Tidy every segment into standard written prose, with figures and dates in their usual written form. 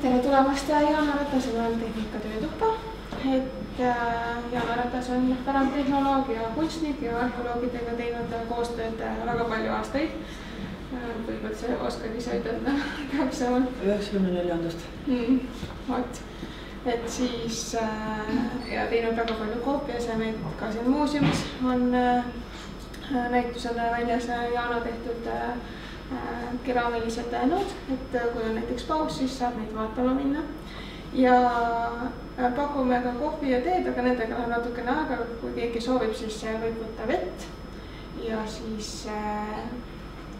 Tere tulemast Jaana Ratase pärandtehnika töötuppa. Jaana Ratas on pärandtehnoloogia kunstnik ja arheoloogidega teinud koostööd väga palju aastaid. Võib-olla sa oskad ise ütelda täpsemalt? 94-ndast. Vot. Et siis ja teinud väga palju koopiasemeid ka siin muuseumis on näitusele väljas Jaana tehtud keraamilised nõud, et kui on näiteks paus, siis saab neid vaatama minna. Ja pakume ka kohvi ja teed, aga nendega läheb natukene aega, kui keegi soovib, siis võib võtta vett. Ja siis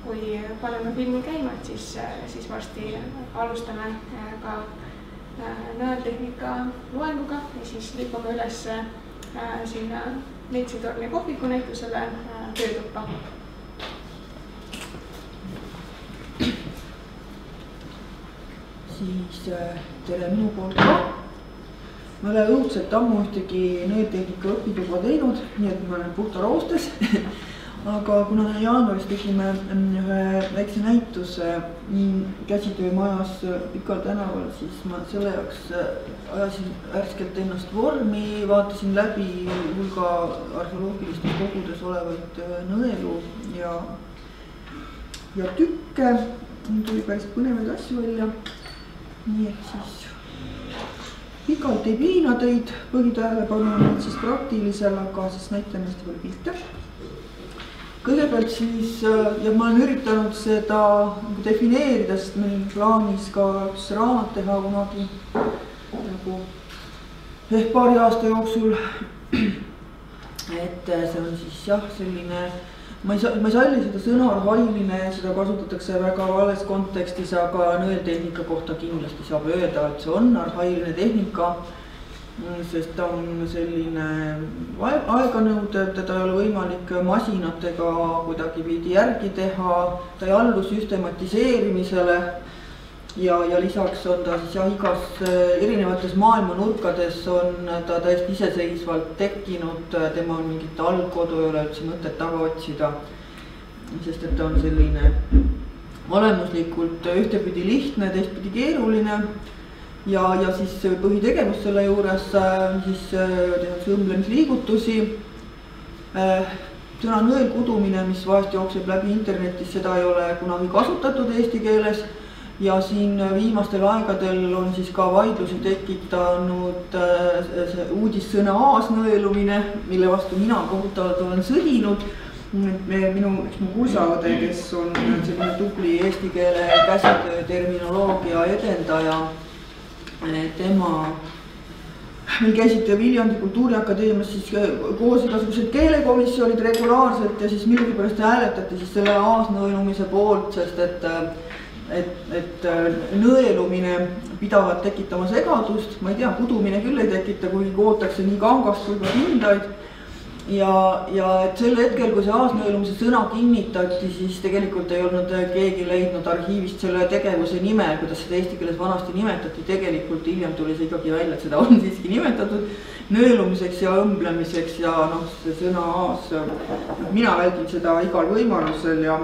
kui paneme filmi käima, siis varsti alustame ka nõeltehnika loenguga ja siis liigume üles sinna Leitsitorni kohviku näitusele töötuppa. Siis tere minu poolt ka. Ma olen õudselt ammu ühtegi nõeltehnika õpituba teinud, nii et ma olen puhta roostes. Aga kuna jaanuaris tegime ühe väikse näituse käsitöömajas Pikal tänaval, siis ma selle jaoks ajasin värskelt ennast vormi, vaatasin läbi hulga arheoloogilistes kogudes olevaid nõelu ja tükke. Tuli päris põnevaid asju välja. Nii et siis pikalt ei piina teid, põhitähelepanu on siis praktilisel, aga siis näitame hästi palju pilte. Kõigepealt siis, ja ma olen üritanud seda defineerida, sest meil plaanis ka üks raamat teha kunagi nagu ehk paari aasta jooksul. Et see on siis jah, selline, ma ei salli seda sõna arhailine, seda kasutatakse väga vales kontekstis, aga nõeltehnika kohta kindlasti saab öelda, et see on arhailine tehnika, sest ta on selline aeganõudev, teda ei ole võimalik masinatega kuidagi pidi järgi teha, ta ei allu süstematiseerimisele ja lisaks on ta siis jah, igas erinevates maailma nurkades on ta täiesti iseseisvalt tekkinud, tema on mingit algkodu, ei ole üldse mõtet taga otsida, sest et ta on selline olemuslikult ühtepidi lihtne, teistpidi keeruline ja siis põhitegevus selle juures siis tehakse õmblemisliigutusi. Sõna nõel kudumine, mis vahest jookseb läbi internetis, seda ei ole kunagi kasutatud eesti keeles. Ja siin viimastel aegadel on siis ka vaidlusi tekitanud uudissõna aasnõelumine, mille vastu mina kohutavalt olen sõdinud. Minu kursaõde, kes on selline tubli eesti keele käsitöö terminoloogia edendaja, tema meil käsitleb Viljandi Kultuuriakadeemias siis koos igasugused keelekomisjonid regulaarselt ja siis millegipärast hääletati siis selle aasnõelumise poolt, sest et nõelumine pidavat tekitama segadust, ma ei tea, kudumine küll ei tekita, kui kootakse nii kangast kui ka hindaid. Ja et sel hetkel, kui see aasnõelumise sõna kinnitati, siis tegelikult ei olnud keegi leidnud arhiivist selle tegevuse nime, kuidas seda eesti keeles vanasti nimetati, tegelikult hiljem tuli see ikkagi välja, et seda on siiski nimetatud nõelumiseks ja õmblemiseks ja see sõna aas, mina väldin seda igal võimalusel ja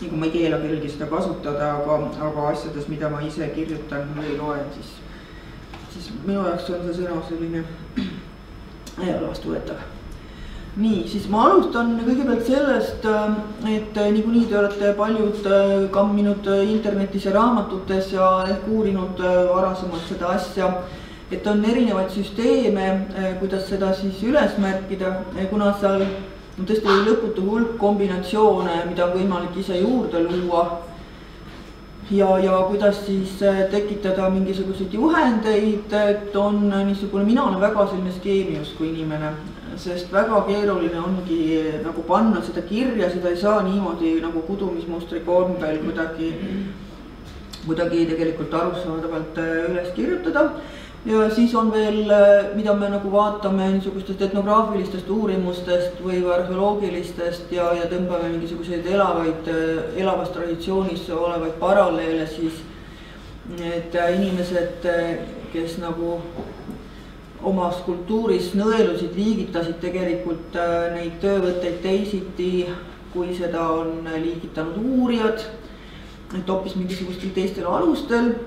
nagu ma ei keela kellelgi seda kasutada, aga asjades, mida ma ise kirjutan või loen, siis minu jaoks on see sõna selline ei ole vastuvõetav. Nii, siis ma alustan kõigepealt sellest, et niikuinii te olete paljud kamminud internetis ja raamatutes ja ehk uurinud varasemalt seda asja, et on erinevaid süsteeme, kuidas seda siis üles märkida, kuna seal on tõesti lõputu hulk kombinatsioone, mida on võimalik ise juurde luua ja kuidas siis tekitada mingisuguseid juhendeid, et on niisugune, mina olen väga selline skeemius kui inimene, sest väga keeruline ongi nagu panna seda kirja, seda ei saa niimoodi nagu kudumismustri kombel kuidagi tegelikult arusaadavalt üles kirjutada. Ja siis on veel, mida me nagu vaatame niisugustest etnograafilistest uurimustest või arheoloogilistest ja tõmbame mingisuguseid elavas traditsioonis olevaid paralleele, siis et inimesed, kes nagu oma skulptuuris nõelusid liigitasid tegelikult neid töövõtteid teisiti, kui seda on liigitanud uurijad, et hoopis mingisugustel teistel alustel.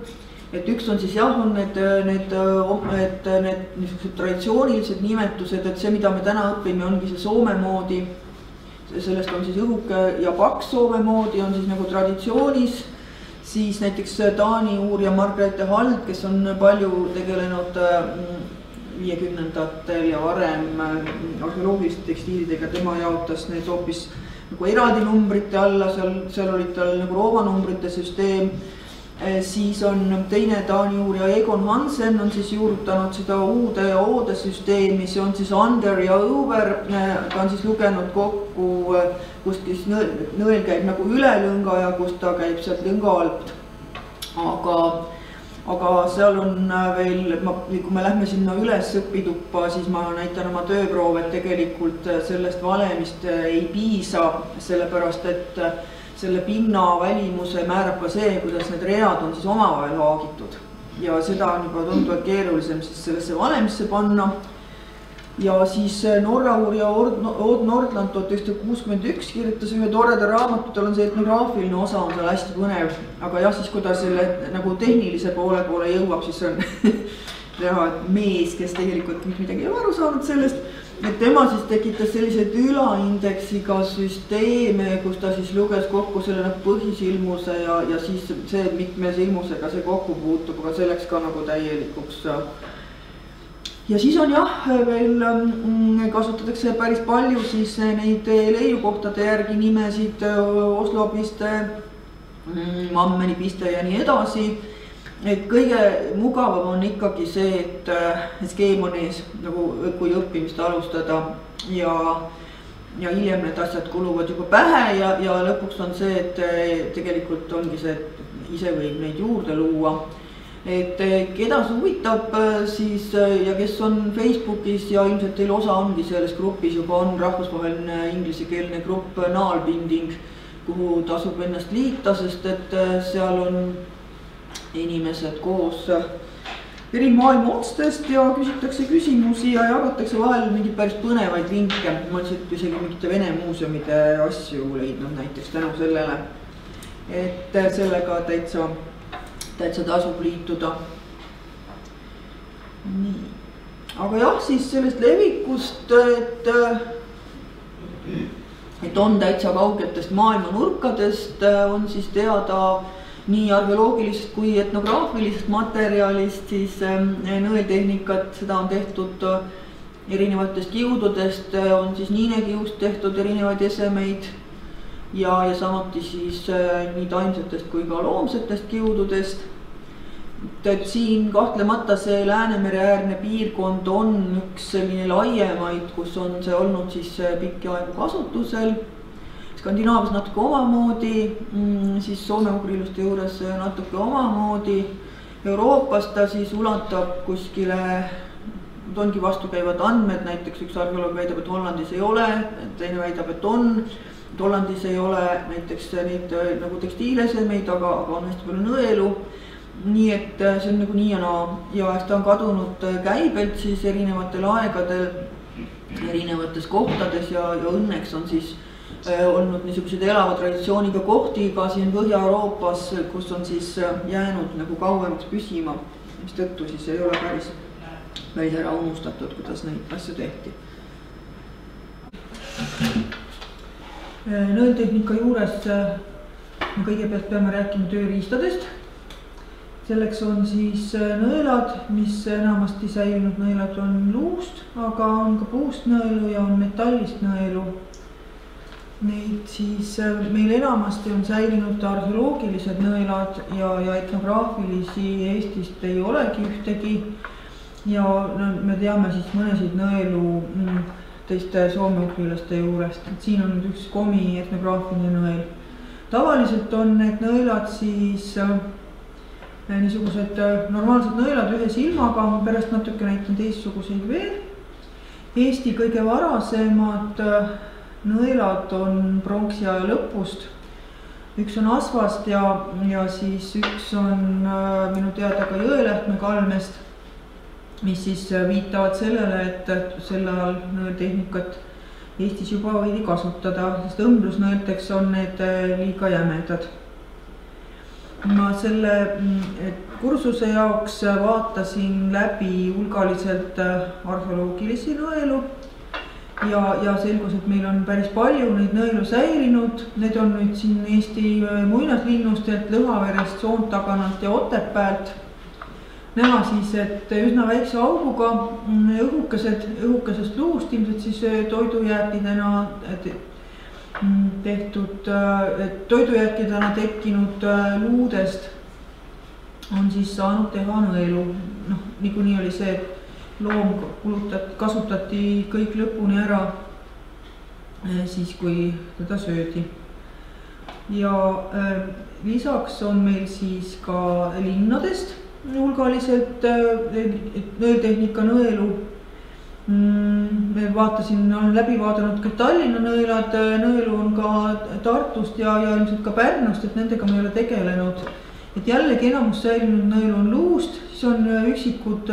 et üks on siis jah, on need niisugused traditsioonilised nimetused, et see, mida me täna õpime, ongi see Soome moodi. Sellest on siis õhuke ja paks Soome moodi on siis nagu traditsioonis. Siis näiteks Taani uurija Margrethe Hald, kes on palju tegelenud 50ndatel ja varem arheoloogiliste tekstiilidega, tema jaotas need hoopis nagu eraldi numbrite alla, seal olid tal nagu roomanumbrite süsteem. Siis on teine Taani uurija Egon Hansen on siis juurutanud seda uude ja oode süsteemi, see on siis under ja over, ta on siis lugenud kokku, kust nõel käib nagu üle lõnga ja kust ta käib sealt lõnga alt. Aga seal on veel, kui me lähme sinna üles õpituppa, siis ma näitan oma tööproov, et tegelikult sellest valemist ei piisa, sellepärast et selle pinna välimuse määrab ka see, kuidas need read on siis omavahel haagitud. Ja seda on juba tunduvalt keerulisem siis sellesse valemisse panna. Ja siis Norra uurija Odd Nordland 1961 kirjutas ühe toreda raamatu, tal on see etnograafiline osa on seal hästi põnev. Aga jah, siis kui ta selle nagu tehnilise poole jõuab, siis on teha mees, kes tegelikult midagi ei ole aru saanud sellest. Et tema siis tekitas selliseid ülaindeksiga süsteeme, kus ta siis luges kokku selle põhisilmuse ja siis see, et mitmes ilmusega see kokku puutub, aga see läks ka nagu täielikuks. Ja siis on jah, veel kasutatakse päris palju siis neid leiukohtade järgi nimesid, Oslopiste, Mammenipiste ja nii edasi. Et kõige mugavam on ikkagi see, et skeem on ees, nagu kui õppimist alustada ja hiljem need asjad kuluvad juba pähe ja lõpuks on see, et tegelikult ongi see, et ise võib neid juurde luua. Et keda see huvitab siis ja kes on Facebookis ja ilmselt teil osa ongi selles grupis juba on rahvusvaheline inglisekeelne grupp Naalbinding, kuhu tasub ennast liita, sest et seal on inimesed koos eri maailma otstest ja küsitakse küsimusi ja jagatakse vahel mingid päris põnevaid linke. Ma olen siit isegi mingite Vene muuseumide asju leidnud näiteks tänu sellele, et sellega täitsa tasub liituda. Nii. Aga jah, siis sellest levikust, et on täitsa kaugetest maailma nurkadest, on siis teada nii arheoloogilisest kui etnograafilisest materjalist, siis nõeltehnikat, seda on tehtud erinevatest kiududest, on siis niinekiust tehtud erinevaid esemeid ja samuti siis nii taimsetest kui ka loomsetest kiududest. Et siin kahtlemata see Läänemere äärne piirkond on üks selline laiemaid, kus on see olnud siis pikki aegu kasutusel. Skandinaavias natuke omamoodi, siis soome-ugriluste juures natuke omamoodi. Euroopas ta siis ulatab kuskile, ongi vastukäivad andmed, näiteks üks arheoloog väidab, et Hollandis ei ole, teine väidab, et on. Hollandis ei ole näiteks neid nagu tekstiilesemeid, aga on hästi palju nõelu. Nii et see on nagu nii ja naa. Ja eks ta on kadunud käibelt siis erinevatel aegadel, erinevates kohtades ja õnneks on siis olnud niisugused elava traditsiooniga kohti ka siin Põhja-Euroopas, kus on siis jäänud nagu kauemaks püsima, mis tõttu siis ei ole päris ära unustatud, kuidas neid asju tehti. Nõeltehnika juures me kõigepealt peame rääkima tööriistadest. Selleks on siis nõelad, mis enamasti säilinud nõelad on luust, aga on ka puust nõelu ja on metallist nõelu. Neid siis meil enamasti on säilinud arheoloogilised nõelad ja etnograafilisi Eestist ei olegi ühtegi. Ja me teame siis mõnesid nõelu teiste soome-ugrilaste juurest, et siin on üks Komi etnograafiline nõel. Tavaliselt on need nõelad siis niisugused normaalsed nõelad ühe silmaga, pärast natuke näitan teistsuguseid veel. Eesti kõige varasemad nõelad on pronksiaja lõpust. Üks on Asvast ja siis üks on minu teada ka Jõelähtme kalmest, mis siis viitavad sellele, et sel ajal nõeltehnikat Eestis juba võidi kasutada, sest õmblusnõelteks on need liiga jämedad. ma selle kursuse jaoks vaatasin läbi hulgaliselt arheoloogilisi nõelu ja selgus, et meil on päris palju neid nõelu säilinud. Need on nüüd siin Eesti muinaslinnustelt, Lõhaverest, Soontaganalt ja Otepäält. Näha siis, et üsna väikse auguga õhukesest luust, ilmselt siis toidujääkidena tekkinud luudest on siis saanud teha nõelu. Niikuinii oli see, et loom kasutati kõik lõpuni ära siis, kui teda söödi. Ja lisaks on meil siis ka linnadest hulgaliselt nõeltehnika nõelu. Me vaatasin, olen läbi vaadanud ka Tallinna nõelad, nõelu on ka Tartust ja ilmselt ka Pärnust, et nendega me ei ole tegelenud. Et jällegi enamus säilinud nõelu on luust, siis on üksikud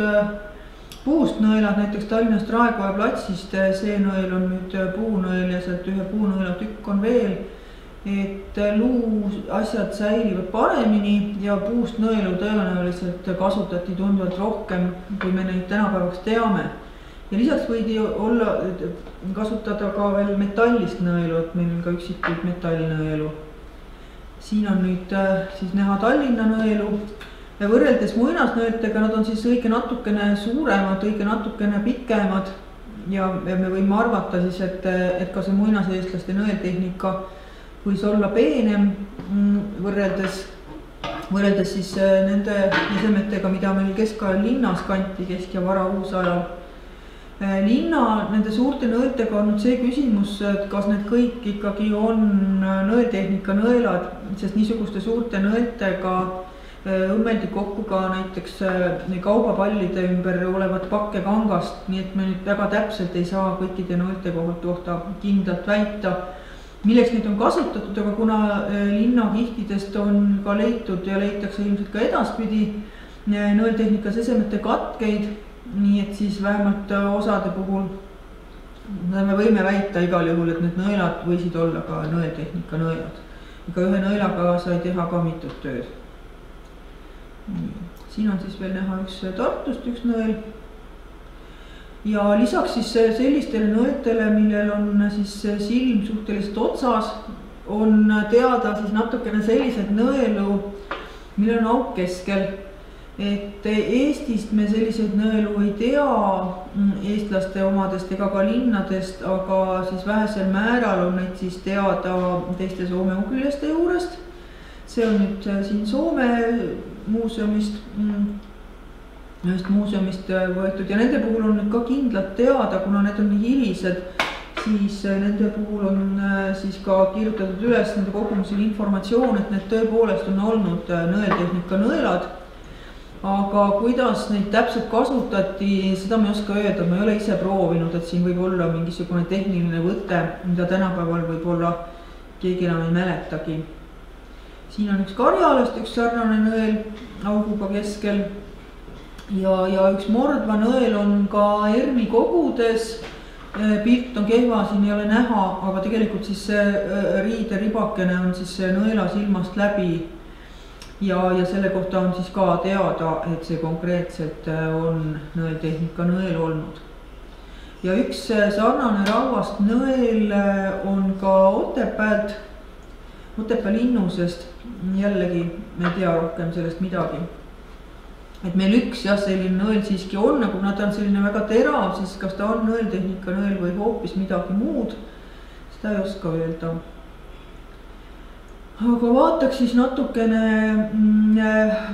puust nõelad, näiteks Tallinnast Raekoja platsist, see nõel on nüüd puunõel ja sealt ühe puunõela tükk on veel. Et luu asjad säilivad paremini ja puust nõelu tõenäoliselt kasutati tundvalt rohkem, kui me neid tänapäevaks teame. Ja lisaks võidi olla kasutada ka veel metallist nõelu, et meil on ka üksikuid metallnõelu. Siin on nüüd siis näha Tallinna nõelu. Ja võrreldes muinasnõeltega nad on siis õige natukene suuremad, õige natukene pikemad ja me võime arvata siis, et ka see muinaseestlaste nõeltehnika võis olla peenem võrreldes siis nende esemetega, mida meil keskajal linnas kanti, kesk- ja varauusajal. Nende suurte nõeltega on nüüd see küsimus, et kas need kõik ikkagi on nõeltehnika nõelad, sest niisuguste suurte nõeltega õmmeldi kokku ka näiteks kaubapallide ümber olevat pakkekangast, nii et me nüüd väga täpselt ei saa kõikide nõelte kohta kindlalt väita, milleks neid on kasutatud, aga kuna linnakihtidest on ka leitud ja leitakse ilmselt ka edaspidi nõeltehnikas esemete katkeid, nii et siis vähemalt osade puhul me võime väita igal juhul, et need nõelad võisid olla ka nõeltehnika nõelad. Ega ühe nõelaga sai teha ka mitut tööd. Siin on siis veel näha üks Tartust üks nõel. Ja lisaks siis sellistele nõeltele, millel on siis silm suhteliselt otsas, on teada siis natukene sellised nõelu, millel on auk keskel. Et Eestist me selliseid nõelu ei tea eestlaste omadest ega ka linnadest, aga siis vähesel määral on neid siis teada teiste soome-ugrilaste juurest. See on nüüd siin Soome muuseumist võetud ja nende puhul on nüüd ka kindlalt teada, kuna need on nii hilised, siis nende puhul on siis ka kirjutatud üles nende kogumisel informatsioon, et need tõepoolest on olnud nõeltehnika nõelad. Aga kuidas neid täpselt kasutati, seda ma ei oska öelda, ma ei ole ise proovinud, et siin võib olla mingisugune tehniline võte, mida tänapäeval võib-olla keegi enam ei mäletagi. Siin on üks Karjalast, üks sarnane nõel auguga keskel. Ja üks Mordva nõel on ka Ermi kogudes, pilt on kehva, siin ei ole näha, aga tegelikult siis see riide ribakene on siis nõela silmast läbi ja selle kohta on siis ka teada, et see konkreetselt on nõeltehnika nõel olnud. Ja üks sarnane rauast nõel on ka Otepäält, Otepää linnusest, jällegi me ei tea rohkem sellest midagi. Et meil üks selline nõel siiski on, aga kuna ta on selline väga terav, siis kas ta on nõeltehnika nõel või hoopis midagi muud, seda ei oska öelda. Aga vaataks siis natukene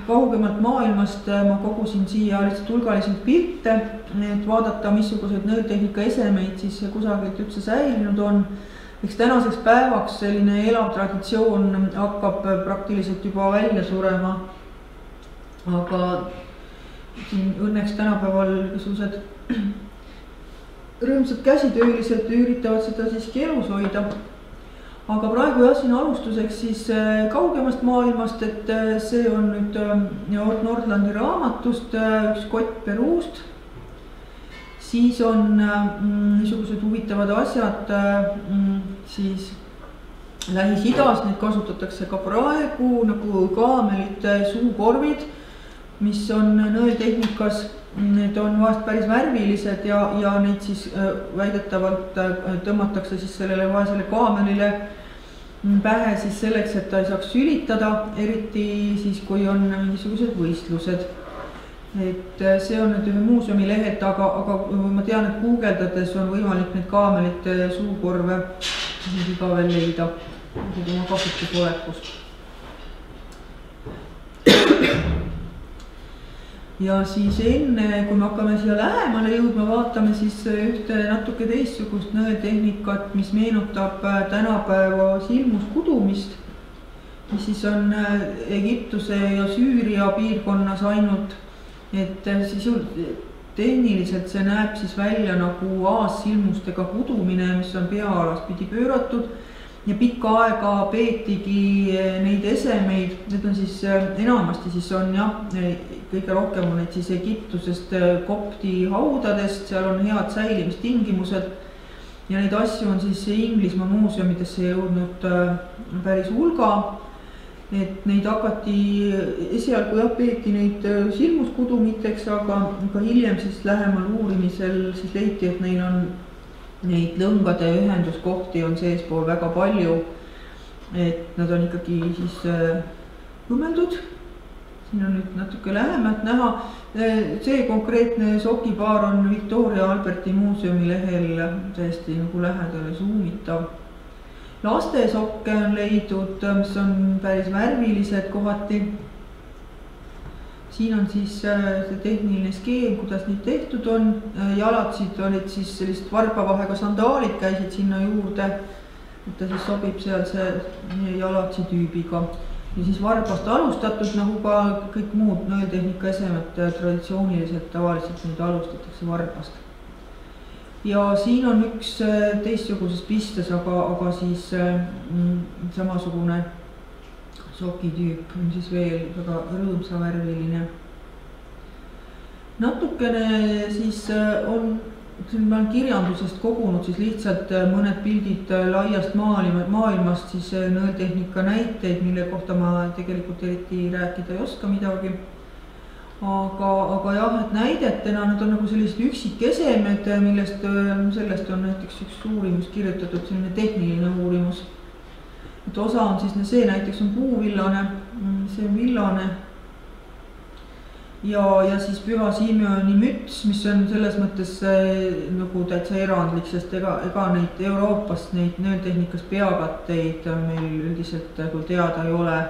kaugemalt maailmast, ma kogusin siia lihtsalt hulgaliselt pilte, et vaadata, missuguseid nõeltehnika esemeid siis kusagilt üldse säilinud on. Eks tänaseks päevaks selline elav traditsioon hakkab praktiliselt juba välja surema. Aga siin õnneks tänapäeval igasugused rõõmsad käsitöölised üritavad seda siiski elus hoida. Aga praegu siin alustuseks siis kaugemast maailmast, et see on nüüd Nordlandi raamatust üks kott Peruust. Siis on niisugused huvitavad asjad siis Lähis-Idas neid kasutatakse ka praegu nagu kaamelite suukorvid, mis on nõeltehnikas. Need on vahest päris värvilised ja neid siis väidetavalt tõmmatakse siis sellele vaesele kaamelile pähe siis selleks, et ta ei saaks sülitada, eriti siis, kui on mingisugused võistlused. Et see on nüüd ühe muuseumi lehelt, aga ma tean, et guugeldades on võimalik neid kaamelite suukorve ka veel leida, kui oma kasutusolekust. Ja siis enne, kui me hakkame siia lähemale jõudma, vaatame siis ühte natuke teistsugust nõeltehnikat, mis meenutab tänapäeva silmuskudumist, mis siis on Egiptuse ja Süüria piirkonnas ainult, et siis tehniliselt see näeb siis välja nagu aassilmustega kudumine, mis on peaalaspidi pööratud ja pikka aega peetigi neid esemeid, need on siis enamasti siis on jah, kõige rohkem on neid siis Egiptusest kopti haudadest, seal on head säilimistingimused ja neid asju on siis Inglismaa muuseumidesse jõudnud päris hulga, et neid hakati esialgu jah, peeti neid silmuskudumiteks, aga hiljem siis lähemal uurimisel siis leiti, et neil on neid lõngade ühenduskohti on seespool väga palju, et nad on ikkagi siis õmmeldud. Siin on nüüd natuke lähemalt näha. See konkreetne sokipaar on Victoria Alberti muuseumi lehel täiesti nagu lähedale suumitav. Lastesokke on leidud, mis on päris värvilised kohati. Siin on siis see tehniline skeem, kuidas neid tehtud on. Jalatsid olid siis sellist varbavahega sandaalid käisid sinna juurde, et ta siis sobib seal see jalatsi tüübiga. Ja siis varbast alustatud, nagu ka kõik muud nõeltehnika esemed traditsiooniliselt tavaliselt nüüd alustatakse varbast. Ja siin on üks teistsuguses pistes, aga siis samasugune sokitüüp on siis veel väga rõõmsa värviline. Natukene siis ma olen kirjandusest kogunud siis lihtsalt mõned pildid laiast maailmast siis nõeltehnika näiteid, mille kohta ma tegelikult eriti rääkida ei oska midagi. Aga jah, et näidetena need on nagu sellised üksikesemed, sellest on näiteks üks uurimus kirjutatud, selline tehniline uurimus. Et osa on siis see näiteks on puuvillane, see on villane ja siis Püha Simeoni müts, mis on selles mõttes nagu täitsa erandlik, sest ega neid Euroopast neid nõeltehnikas peakatteid meil üldiselt teada ei ole.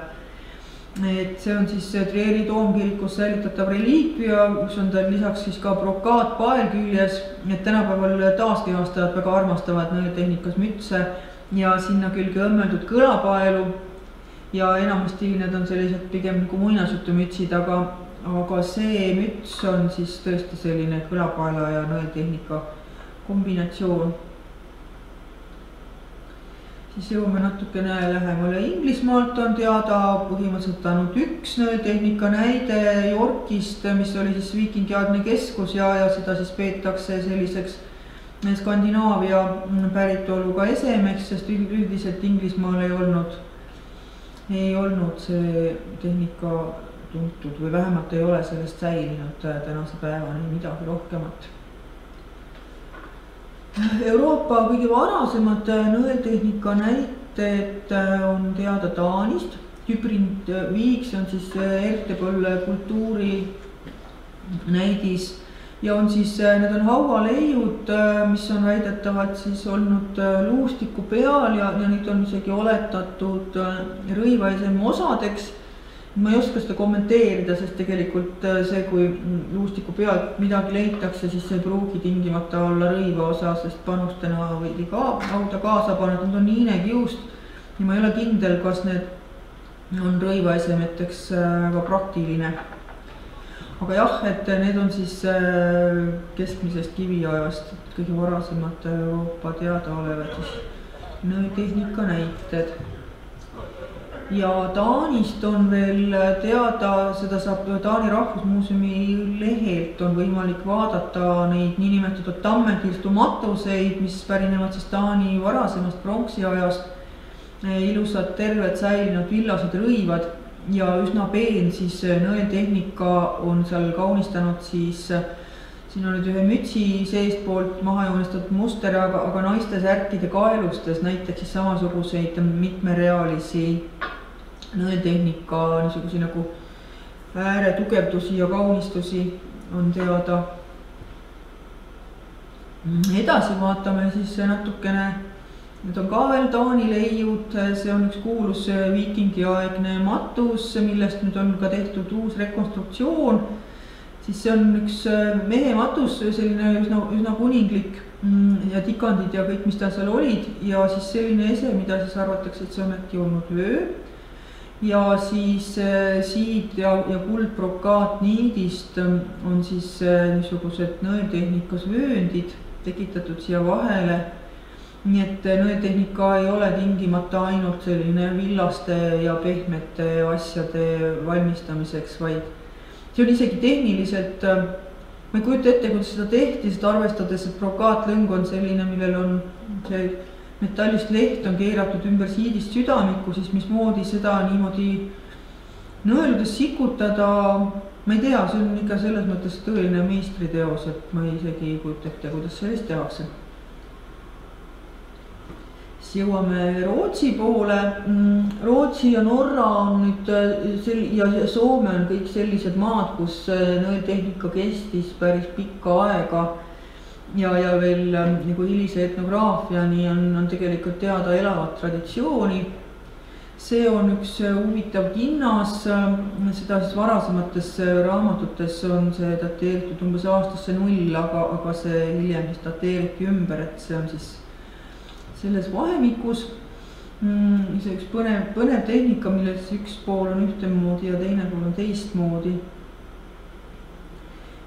Et see on siis Trieri toomkirikus säilitatav reliikvia, kus on tal lisaks siis ka brokaatpael küljes, et tänapäeval taaskehastajad väga armastavad nõeltehnikas mütse ja sinna külge õmmeldud kõlapaelu ja enamasti need on sellised pigem nagu muinasjutumütsid, aga see müts on siis tõesti selline kõlapaela ja nõeltehnika kombinatsioon. Siis jõuame natukene lähemale. Inglismaalt on teada põhimõtteliselt ainult üks nõeltehnika näide Yorkist, mis oli siis viikingiaegne keskus ja seda siis peetakse selliseks Skandinaavia päritoluga esemeks, sest üldiselt Inglismaal ei olnud see tehnika tuntud või vähemalt ei ole sellest säilinud tänase päevani midagi rohkemat. Euroopa kõige varasemad nõeltehnika näited on teada Taanist. Hübrind-Viik, see on siis Ertepõll kultuuri näidis ja on siis, need on haualeiud, mis on väidetavalt siis olnud luustiku peal ja neid on isegi oletatud rõivaeseme osadeks. Ma ei oska seda kommenteerida, sest tegelikult see, kui luustiku pealt midagi leitakse, siis see ei pruugi tingimata olla rõiva osa, sest panustena võidi ka auda kaasa panna, need on niinekiust ja ma ei ole kindel, kas need on rõivaesemeteks väga praktiline. Aga jah, et need on siis keskmisest kiviajast kõige varasemad Euroopa teada olevad siis nõeltehnika näited. Ja Taanist on veel teada, seda saab Taani Rahvusmuuseumi lehelt on võimalik vaadata neid niinimetatud tammekirstu matuseid, mis pärinevad siis Taani varasemast pronksiajast ilusad terved säilinud villased rõivad ja üsna peen siis nõeltehnika on seal kaunistanud siis, siin on nüüd ühe mütsi seestpoolt maha joonistatud muster, aga naiste särkide kaelustes näiteks siis samasuguseid mitmerealisi nõeltehnika niisugusi nagu ääretugevdusi ja kaunistusi on teada. Edasi vaatame siis natukene, need on ka veel Taani leiud, see on üks kuulus viikingiaegne matus, millest nüüd on ka tehtud uus rekonstruktsioon. Siis see on üks mehe matus, selline üsna kuninglik ja tikandid ja kõik, mis ta seal olid ja siis selline ese, mida siis arvatakse, et see on äkki olnud vöö. Ja siis siid ja kuldbrokaat niidist on siis niisugused nõeltehnikas vööndid tekitatud siia vahele. Nii et nõeltehnika ei ole tingimata ainult selline villaste ja pehmete asjade valmistamiseks, vaid see on isegi tehniliselt, ma ei kujuta ette, kuidas seda tehti, sest arvestades, et brokaatlõng on selline, millel on see metallist leht on keeratud ümber siidist südamikku, siis mismoodi seda niimoodi nõeludes sikutada, ma ei tea, see on ikka selles mõttes tõeline meistriteos, et ma isegi ei kujuta ette, kuidas sellest tehakse. Siis jõuame Rootsi poole. Rootsi ja Norra on nüüd ja Soome on kõik sellised maad, kus nõeltehnika kestis päris pikka aega ja veel nagu hilise etnograafiani on tegelikult teada elavat traditsiooni. See on üks huvitav kinnas, seda siis varasemates raamatutes on see dateeritud umbes aastasse 0, aga see hiljem siis dateeriti ümber, et see on siis selles vahemikus. See üks põnev tehnika, milles üks pool on ühtemoodi ja teine pool on teistmoodi.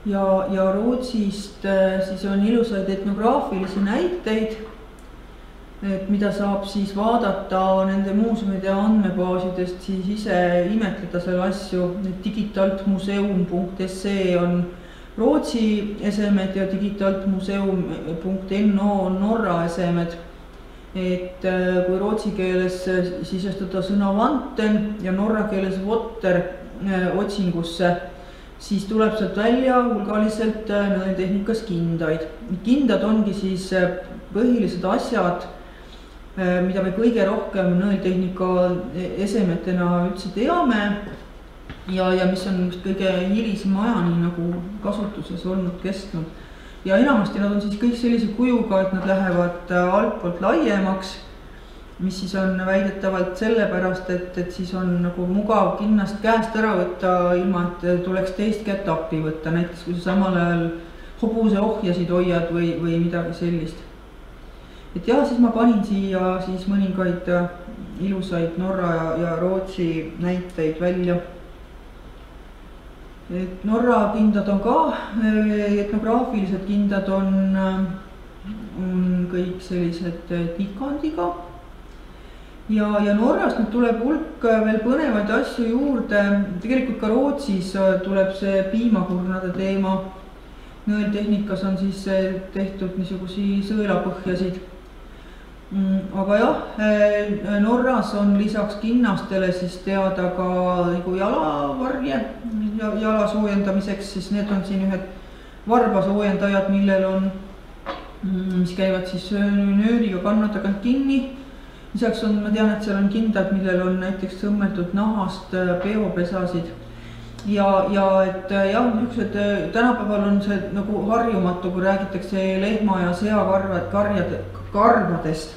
Ja Rootsist siis on ilusaid etnograafilisi näiteid, et mida saab siis vaadata nende muuseumide andmebaasidest, siis ise imetleda selle asju. Digitaltmuseum.se on Rootsi esemed ja digitaltmuseum.no on Norra esemed. Et kui rootsi keeles sisestada sõna vanten ja norra keeles votter otsingusse, siis tuleb sealt välja hulgaliselt nõeltehnikas kindaid. Kindad ongi siis põhilised asjad, mida me kõige rohkem nõeltehnika esemetena üldse teame ja mis on just kõige hilisem ajani nagu kasutuses olnud kestnud. Ja enamasti nad on siis kõik sellise kujuga, et nad lähevad altpoolt laiemaks, mis siis on väidetavalt sellepärast, et siis on nagu mugav kinnast käest ära võtta, ilma et tuleks teist kätt appi võtta, näiteks kui sa samal ajal hobuse ohjasid hoiad või midagi sellist. Et jah, siis ma panin siia siis mõningaid ilusaid Norra ja Rootsi näiteid välja. Et Norra kindad on ka, etnograafilised kindad on kõik sellised tikandiga. Ja Norrast nüüd tuleb hulk veel põnevaid asju juurde, tegelikult ka Rootsis tuleb see piimakurnade teema. Nõeltehnikas on siis tehtud niisugusi sõelapõhjasid. Aga jah, Norras on lisaks kinnastele siis teada ka nagu jalavarje jala soojendamiseks, siis need on siin ühed varbasoojendajad, millel on, mis käivad siis nööriga kanna tagant kinni. Lisaks on, ma tean, et seal on kindad, millel on näiteks sõmmeldud nahast peopesasid. Ja et jah, niisugused tänapäeval on see nagu harjumatu, kui räägitakse lehma ja seakarvadest.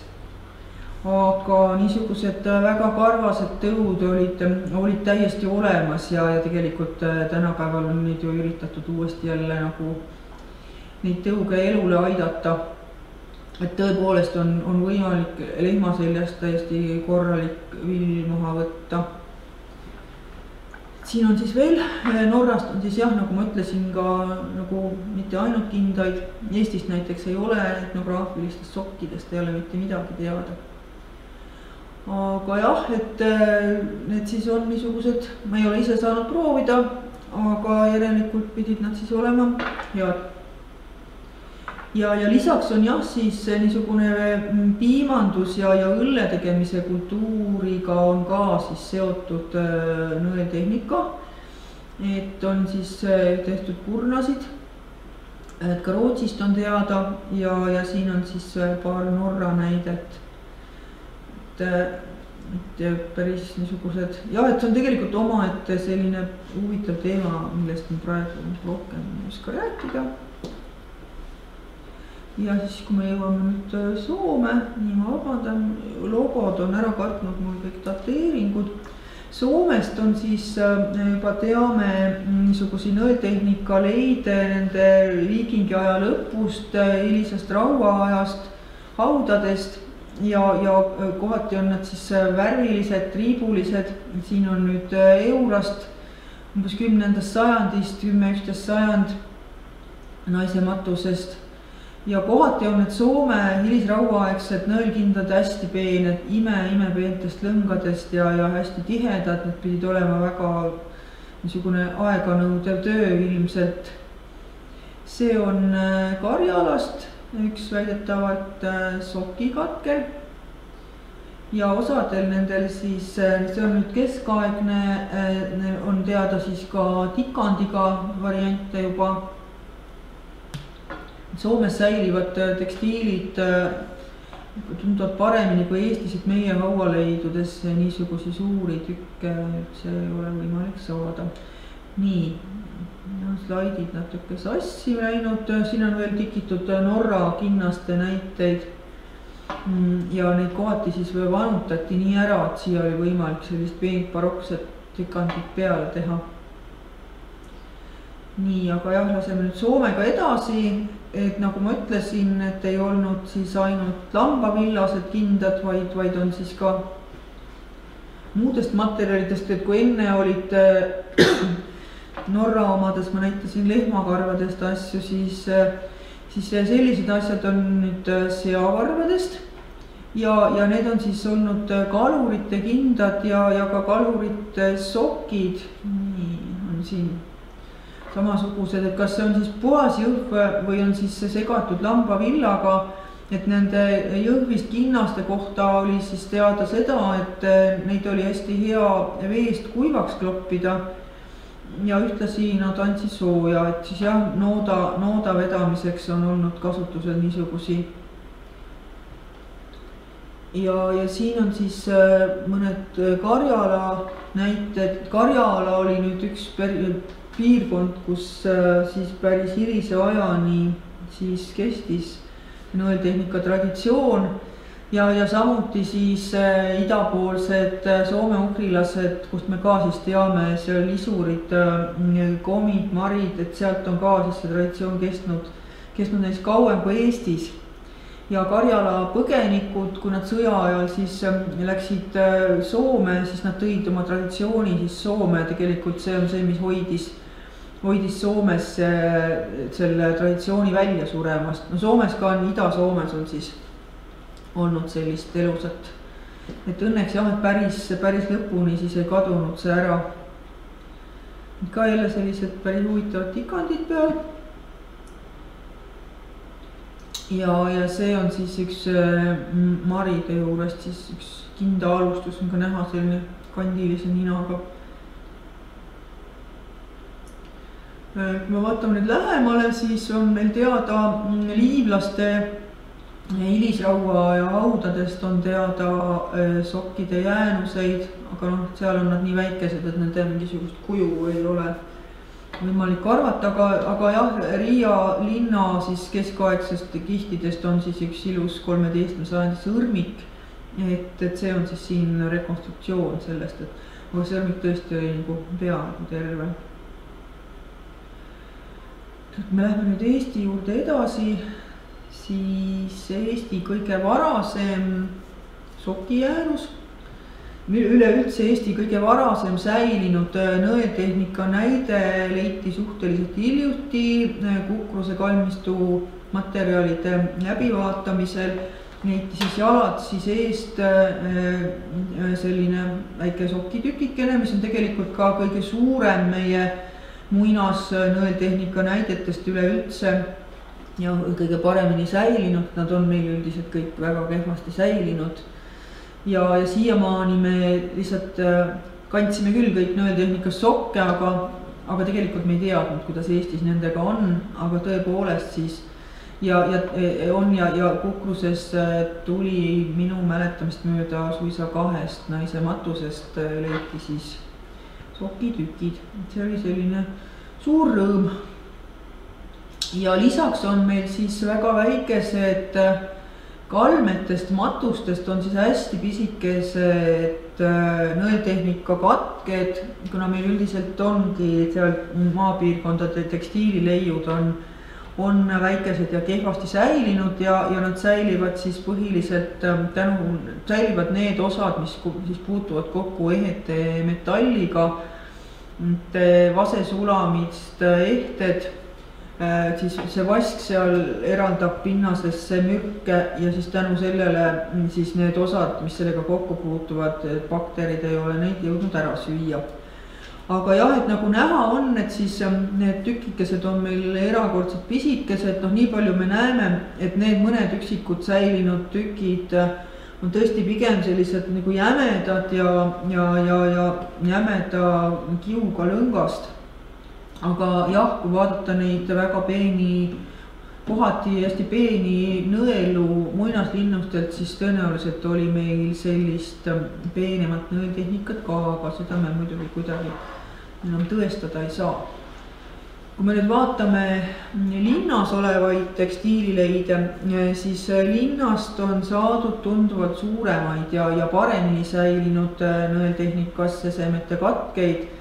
Aga niisugused väga karvased tõud olid täiesti olemas ja tegelikult tänapäeval on neid ju üritatud uuesti jälle nagu neid tõuge elule aidata. Et tõepoolest on võimalik lehma seljast täiesti korralik vill maha võtta. Siin on siis veel, Norrast on siis jah, nagu ma ütlesin ka nagu mitte ainult kindaid. Eestist näiteks ei ole etnograafilistest sokkidest, ei ole mitte midagi teada. Aga jah, et need siis on niisugused, ma ei ole ise saanud proovida, aga järelikult pidid nad siis olema head. ja lisaks on jah, siis niisugune piimandus ja õlle tegemise kultuuriga on ka siis seotud nõeltehnika. Et on siis tehtud kurnasid, et ka Rootsist on teada ja siin on siis paar Norra näidet. Et päris niisugused, jah, et see on tegelikult omaette selline huvitav teema, millest me praegu rohkem ei oska rääkida. Ja siis, kui me jõuame nüüd Soome, nii ma vabandan, logod on ära katnud mul kõik dateeringud. Soomest on siis juba teame niisugusi nõeltehnika leide nende viikingi aja lõpust, hilisest rauaajast, haudadest ja kohati on nad siis värvilised, triibulised. Siin on nüüd Eurast umbes 10. sajandist, 10-11 sajand naise matusest. Ja kohati on need Soome hilisrauaaegsed nõelkindad hästi peened, imepeentest lõngadest ja hästi tihedad, need pidid olema väga niisugune aeganõudev töö ilmselt. See on Karjalast, üks väidetavalt sokikatkel ja osadel nendel siis, see on nüüd keskaegne, on teada siis ka tikandiga variante juba. Soomes säilivad tekstiilid tunduvalt paremini kui Eestis, et meie haualeidudes niisugusi suuri tükke see ei ole võimalik saada. Nii, slaidid natuke sassi läinud, siin on veel tikitud Norra kinnaste näiteid ja neid kohati siis vanutati nii ära, et siia oli võimalik sellist peent barokset tikandit peale teha. Nii, aga jah, laseme nüüd Soomega edasi, et nagu ma ütlesin, et ei olnud siis ainult lambavillased kindad, vaid on siis ka muudest materjalidest, et kui enne olid Norra omades, ma näitasin lehmakarvadest asju, siis sellised asjad on nüüd seakarvadest ja need on siis olnud kalurite kindad ja ka kalurite sokid, nii on siin samasugused, et kas see on siis puhas jõhv või on siis segatud lambavillaga, et nende jõhvist kinnaste kohta oli siis teada seda, et neid oli hästi hea veest kuivaks kloppida ja ühtlasi nad andsid sooja, et siis jah, nooda vedamiseks on olnud kasutusel niisugusi. Ja siin on siis mõned Karjala näited, Karjala oli nüüd üks piirkond, kus siis päris hilise ajani siis kestis nõeltehnika traditsioon ja samuti siis idapoolsed soome-ugrilased, kust me ka siis teame, seal lisurid, komid, marid, et sealt on ka siis see traditsioon kestnud neis kauem kui Eestis. Ja Karjala põgenikud, kui nad sõja ajal siis läksid Soome, siis nad tõid oma traditsiooni siis Soome, tegelikult see on see, mis hoidis Soomes selle traditsiooni välja suremast. No Soomes ka on, Ida-Soomes on siis olnud sellist elusat. Et õnneks jah, et päris lõpuni siis ei kadunud see ära. Ka jälle sellised päris huvitavad tikandid peal. Ja see on siis üks maride juurest siis üks kinda alustus, on ka näha selline kandilise ninaga. Kui me vaatame nüüd lähemale, siis on meil teada liivlaste hilisraua ja haudadest on teada sokkide jäänuseid, aga seal on nad nii väikesed, et nende mingisugust kuju ei ole võimalik arvata, aga jah, Riia linna siis keskaegsest kihtidest on siis üks ilus 13. sajandi sõrmik, et see on siis siin rekonstruktsioon sellest, et sõrmik tõesti oli nagu peaaegu terve. Me läheme nüüd Eesti juurde edasi, siis Eesti kõige varasem sokijäänus, üleüldse Eesti kõige varasem säilinud nõeltehnika näide leiti suhteliselt hiljuti Kukruse kalmistu materjalide läbivaatamisel. Leiti siis jalad siis eest selline väike sokitükikene, mis on tegelikult ka kõige suurem meie muinas nõeltehnika näidetest üleüldse. ja kõige paremini säilinud, nad on meil üldiselt kõik väga kehvasti säilinud. Ja siiamaani me lihtsalt kandsime küll kõik nõeltehnikas sokke, aga tegelikult me ei teadnud, kuidas Eestis nendega on, aga tõepoolest siis ja Kukruses tuli minu mäletamist mööda suisa 2 naise matusest leiti siis sokitükid. See oli selline suur rõõm. Ja lisaks on meil siis väga väikesed kalmetest matustest on siis hästi pisikesed nõeltehnika katked, kuna meil üldiselt ongi seal maapiirkondade tekstiilileiud on väikesed ja kehvasti säilinud ja nad säilivad siis põhiliselt säilivad need osad, mis siis puutuvad kokku ehete metalliga, vasesulamist ehted, siis see vask seal eraldab pinnasesse mürke ja siis tänu sellele siis need osad, mis sellega kokku puutuvad, bakterid ei ole neid jõudnud ära süüa. Aga jah, et nagu näha on, et siis need tükikesed on meil erakordselt pisikesed, nii palju me näeme, et need mõned üksikud säilinud tükid on tõesti pigem sellised nagu jämedad ja jämeda kiuga lõngast. Aga jah, kui vaadata neid väga peeni, kohati hästi peeni nõelu muinaslinnustelt, siis tõenäoliselt oli meil sellist peenemat nõeltehnikat ka, aga seda me muidugi kuidagi enam tõestada ei saa. Kui me nüüd vaatame linnas olevaid tekstiilileide, siis linnast on saadud tunduvalt suuremaid ja paremini säilinud nõeltehnikas esemete katkeid.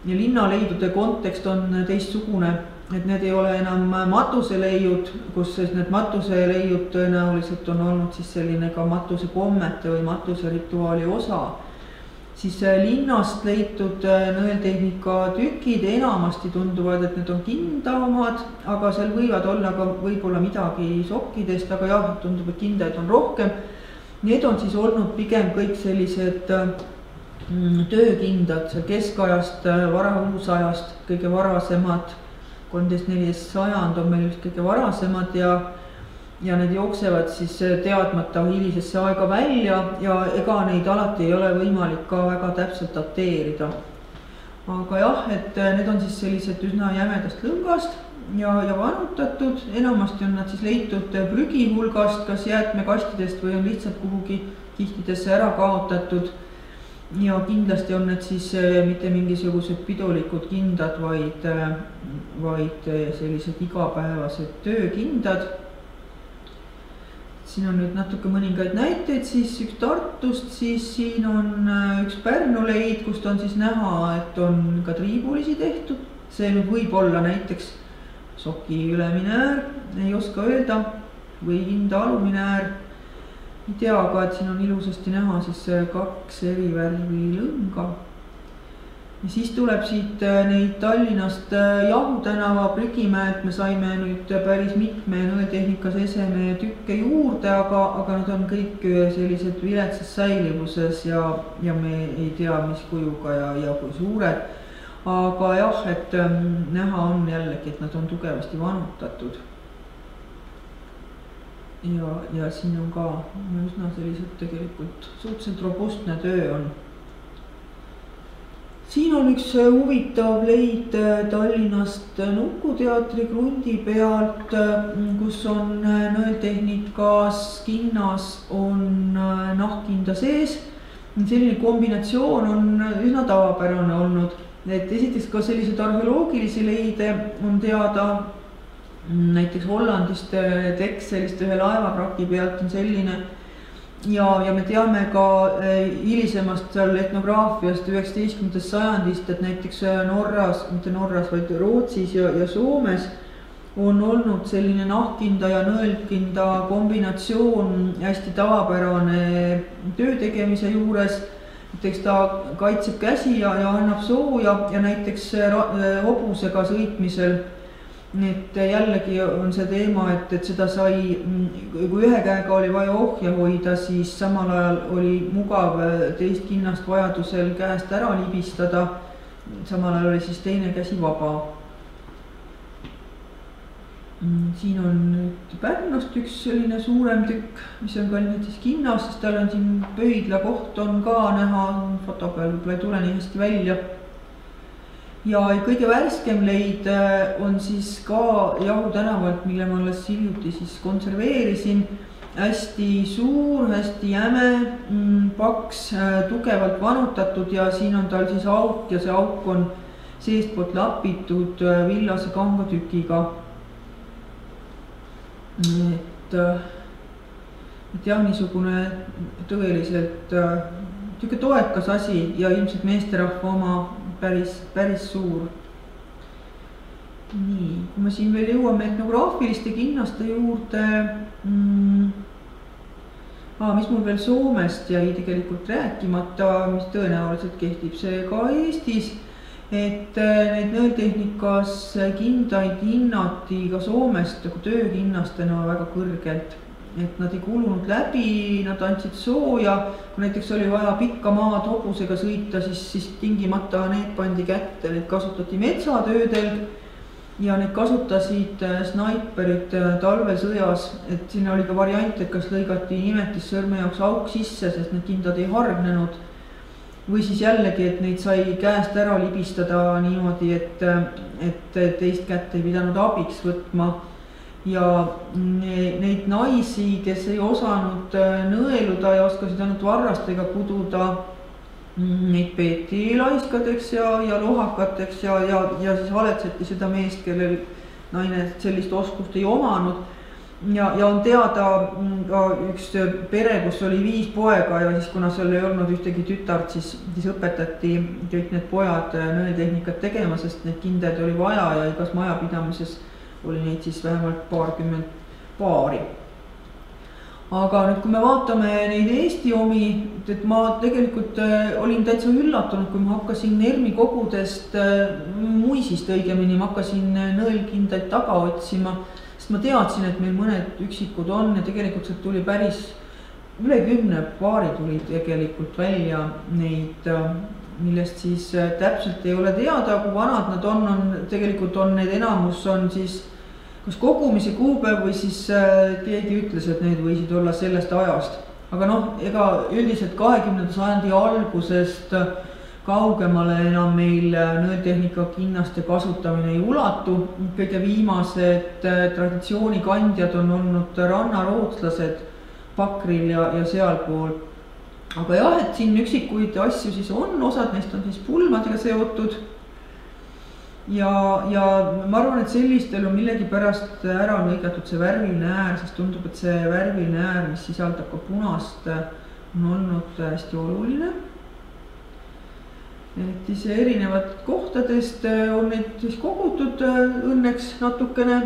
Ja linnaleidude kontekst on teistsugune, et need ei ole enam matuseleiud, kus siis need matuseleiud tõenäoliselt on olnud siis selline ka matusekommete või matuserituaali osa. Siis linnast leitud nõeltehnika tükid enamasti tunduvad, et need on kindlamad, aga seal võivad olla ka võib-olla midagi sokkidest, aga jah, tundub, et kindaid on rohkem. Need on siis olnud pigem kõik sellised töökindad keskajast, varauusajast, kõige varasemad, 13-14 sajand on meil just kõige varasemad ja need jooksevad siis teadmata hilisesse aega välja ja ega neid alati ei ole võimalik ka väga täpselt dateerida. Aga jah, et need on siis sellised üsna jämedast lõngast ja vanutatud, enamasti on nad siis leitud prügi hulgast, kas jäätmekastidest või on lihtsalt kuhugi kihtidesse ära kaotatud. Ja kindlasti on need siis mitte mingisugused pidulikud kindad, vaid sellised igapäevased töökindad. Siin on nüüd natuke mõningaid näiteid, siis üks Tartust, siis siin on üks Pärnu leid, kust on siis näha, et on ka triibulisi tehtud. See nüüd võib olla näiteks soki ülemine äär, ei oska öelda, või hinda alumine äär. Ei tea, aga et siin on ilusasti näha siis 2 eri värvi lõnga. Ja siis tuleb siit neid Tallinnast Jahu tänava Prügimäelt, me saime nüüd päris mitme nõeltehnikas eseme tükke juurde, aga nad on kõik sellised viletsas säilivuses ja me ei tea, mis kujuga ja kui suured. Aga jah, et näha on jällegi, et nad on tugevasti vanutatud. Ja siin on ka üsna sellised tegelikult suhteliselt robustne töö on. Siin on üks huvitav leid Tallinnast Nukuteatri krundi pealt, kus on nõeltehnikas kinnas on nahkkinda sees. Selline kombinatsioon on üsna tavapärane olnud. Et esiteks ka sellised arheoloogilisi leide on teada. Näiteks Hollandist tekst sellist ühe laevapraki pealt on selline ja me teame ka hilisemast seal etnograafiast 19. sajandist, et näiteks Norras, mitte Norras, vaid Rootsis ja Soomes on olnud selline nahkkinda ja nõeltkinda kombinatsioon hästi tavapärane töö tegemise juures. Näiteks ta kaitseb käsi ja annab sooja ja näiteks hobusega sõitmisel. Need jällegi on see teema, et seda sai, kui ühe käega oli vaja ohja hoida, siis samal ajal oli mugav teist kinnast vajadusel käest ära libistada. Samal ajal oli siis teine käsi vaba. siin on nüüd Pärnust üks selline suurem tükk, mis on ka nüüd siis kinnas, sest tal on siin pöidla koht on ka näha, foto peal võib-olla ei tule nii hästi välja. Ja kõige värskem leid on siis ka Jahu tänavalt, mille ma alles hiljuti siis konserveerisin. Hästi suur, hästi jäme, paks, tugevalt vanutatud ja siin on tal siis auk ja see auk on seestpoolt lapitud villase kangatükiga. Et jah, niisugune tõeliselt toekas asi ja ilmselt meesterahva oma päris suur. Nii, kui me siin veel jõuame etnograafiliste kinnaste juurde, mis mul veel Soomest jäi tegelikult rääkimata, mis tõenäoliselt kehtib see ka Eestis. Et neid nõeltehnikas kindaid hinnati ka Soomest töökinnastena väga kõrgelt. Et nad ei kulunud läbi, nad andsid sooja, kui näiteks oli vaja pikka maad hobusega sõita, siis tingimata need pandi kätte, need kasutati metsatöödel ja need kasutasid snaiperid talvesõjas, et siin oli ka variant, et kas lõigati nimetissõrme jaoks auk sisse, sest need kindad ei hargnenud. Või siis jällegi, et neid sai käest ära libistada niimoodi, et teist kätt ei pidanud abiks võtma. Ja neid naisi, kes ei osanud nõeluda ja oskasid ainult varrastega kududa, neid peeti laiskadeks ja lohakateks ja siis haletseti seda meest, kellel naine sellist oskust ei omanud. Ja on teada ka üks pere, kus oli 5 poega ja siis kuna seal ei olnud ühtegi tütart, siis õpetati kõik need pojad nõeltehnikat tegema, sest neid kindaid oli vaja ja igas majapidamises oli neid siis vähemalt paarkümmend paari. Aga nüüd, kui me vaatame neid Eesti omi, et ma tegelikult olin täitsa üllatunud, kui ma hakkasin ERMi kogudest, muisist õigemini, ma hakkasin nõelkindaid taga otsima. Ma teadsin, et meil mõned üksikud on ja tegelikult sealt tuli päris üle 10 paari tuli tegelikult välja neid, millest siis täpselt ei ole teada, kui vanad nad on tegelikult on need enamus on siis kas kogumise kuupäev või siis keegi ütles, et need võisid olla sellest ajast. Aga ega üldiselt 20. sajandi algusest kaugemale enam meil nõeltehnika kinnaste kasutamine ei ulatu. Kõige viimased traditsioonikandjad on olnud rannarootslased Pakril ja sealpool. Aga jah, et siin üksikuid asju siis on, osad neist on siis pulmadega seotud. Ja ma arvan, et sellistel on millegipärast ära lõigatud see värviline äär, sest tundub, et see värviline äär, mis sisaldab ka punast, on olnud hästi oluline. Et siis erinevad kohtadest on neid siis kogutud õnneks natukene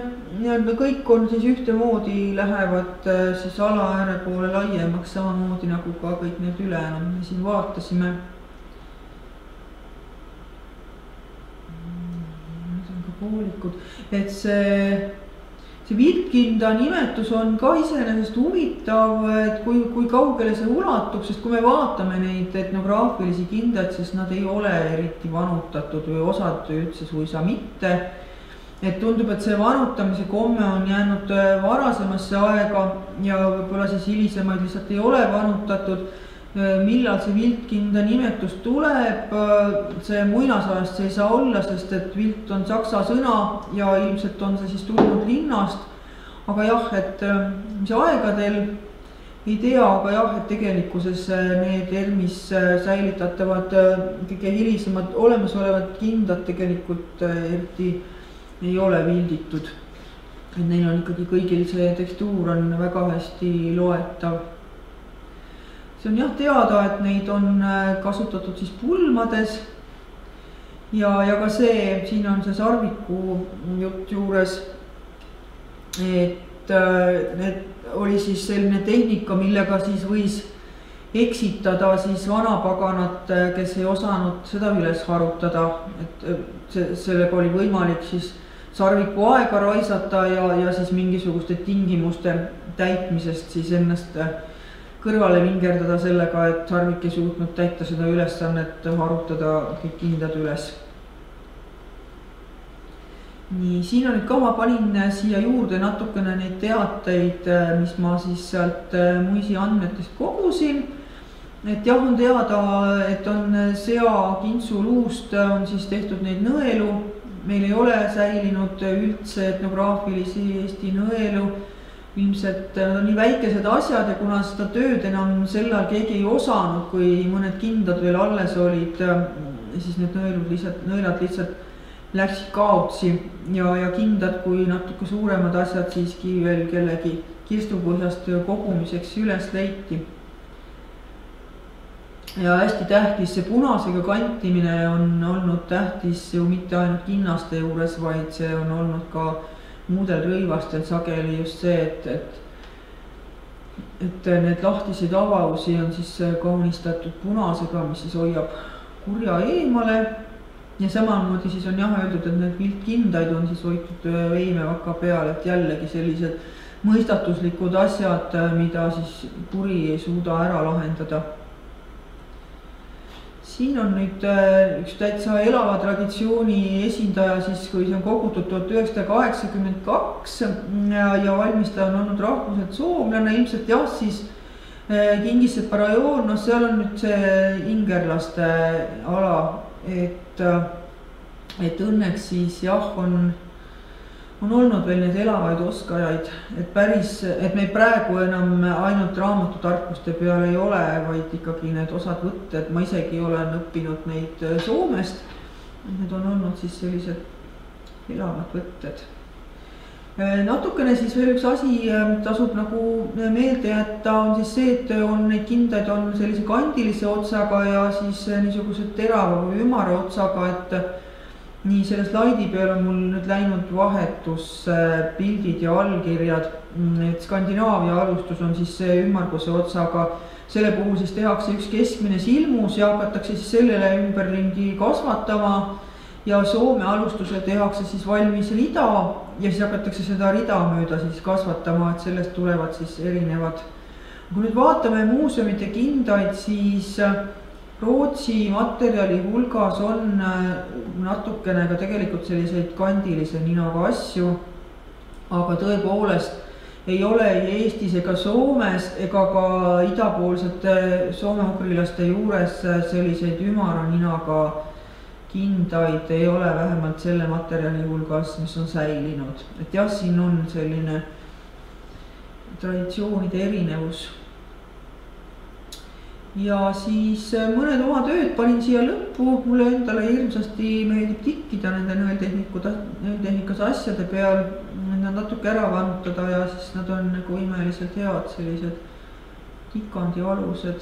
ja kõik on siis ühtemoodi lähevad siis ala ääre poole laiemaks, samamoodi nagu ka kõik need ülejäänud, me siin vaatasime. Need on ka poolikud, et see viltkinda nimetus on ka iseenesest huvitav, et kui kaugele see ulatub, sest kui me vaatame neid etnograafilisi kindaid, siis nad ei ole eriti vanutatud või osad üldse suisa mitte. Et tundub, et see vanutamise komme on jäänud varasemasse aega ja võib-olla siis hilisemaid lihtsalt ei ole vanutatud. Millal see viltkinda nimetus tuleb, see muinasajast see ei saa olla, sest et vilt on saksa sõna ja ilmselt on see siis tulnud linnast. Aga jah, et mis aegadel ei tea, aga jah, et tegelikkuses need ERMis säilitatavad kõige hilisemad olemasolevad kindad tegelikult eriti ei ole vilditud. Et neil on ikkagi kõigil see tekstuur on väga hästi loetav. See on jah teada, et neid on kasutatud siis pulmades ja ka see, siin on see sarviku jutt juures, et need oli siis selline tehnika, millega siis võis eksitada siis vanapaganat, kes ei osanud seda üles harutada, et sellega oli võimalik siis sarviku aega raisata ja siis mingisuguste tingimuste täitmisest siis ennast kõrvale vingerdada sellega, et sarvik ei suutnud täita seda ülesannet harutada kõik kindad üles. nii, siin on nüüd ka, ma panin siia juurde natukene neid teateid, mis ma siis sealt Muisi andmetest kogusin. Et jah, on teada, et on sea kintsuluust on siis tehtud neid nõelu. Meil ei ole säilinud üldse etnograafilisi Eesti nõelu. Ilmselt nad on nii väikesed asjad ja kuna seda tööd enam sel ajal keegi ei osanud, kui mõned kindad veel alles olid, siis need nõelad lihtsalt läksid kaotsi ja kindad, kui natuke suuremad asjad siiski veel kellegi kirstupõhjast kogumiseks üles leiti. Ja hästi tähtis, see punasega kantimine on olnud tähtis ju mitte ainult kinnaste juures, vaid see on olnud ka muudel rõivastel sageli just see, et need lahtiseid avavusi on siis kaunistatud punasega, mis siis hoiab kurja eemale. Ja samamoodi siis on jah öeldud, et need viltkindaid on siis hoitud veimevaka peal, et jällegi sellised mõistatuslikud asjad, mida siis kuri ei suuda ära lahendada. Siin on nüüd üks täitsa elava traditsiooni esindaja, siis kui see on kogutud 1982 ja valmistaja on olnud rahvuselt soomlane, ilmselt jah, siis Kingissepa rajoon, no seal on nüüd see ingerlaste ala, et õnneks siis jah, on olnud veel neid elavaid oskajaid, et meil praegu enam ainult raamatutarkuste peal ei ole, vaid ikkagi need osad võtted, ma isegi olen õppinud neid Soomest, need on olnud siis sellised elavad võtted. Natukene siis veel üks asi tasub nagu meelde jätta, on siis see, et on neid kindaid on sellise kandilise otsaga ja siis niisuguse terava või ümara otsaga, et nii selle slaidi peal on mul nüüd läinud vahetus pildid ja allkirjad, et Skandinaavia alustus on siis see ümmarguse otsaga, selle puhul siis tehakse üks keskmine silmus ja hakatakse siis sellele ümberringi kasvatama ja Soome alustusel tehakse siis valmis rida ja siis hakatakse seda rida mööda siis kasvatama, et sellest tulevad siis erinevad. Kui nüüd vaatame muuseumite kindaid, siis Rootsi materjali hulgas on natukene ka tegelikult selliseid kandilise ninaga asju, aga tõepoolest ei ole Eestis ega Soomes ega ka idapoolsete soome-ugrilaste juures selliseid ümara ninaga kindaid ei ole vähemalt selle materjali hulgas, mis on säilinud. Et jah, siin on selline traditsioonide erinevus. Ja siis mõned oma tööd panin siia lõppu, mulle endale hirmsasti meeldib tikkida nende nõeltehnikas asjade peal, nad natuke ära vannutada ja siis nad on nagu imeliselt head sellised tikandi alused.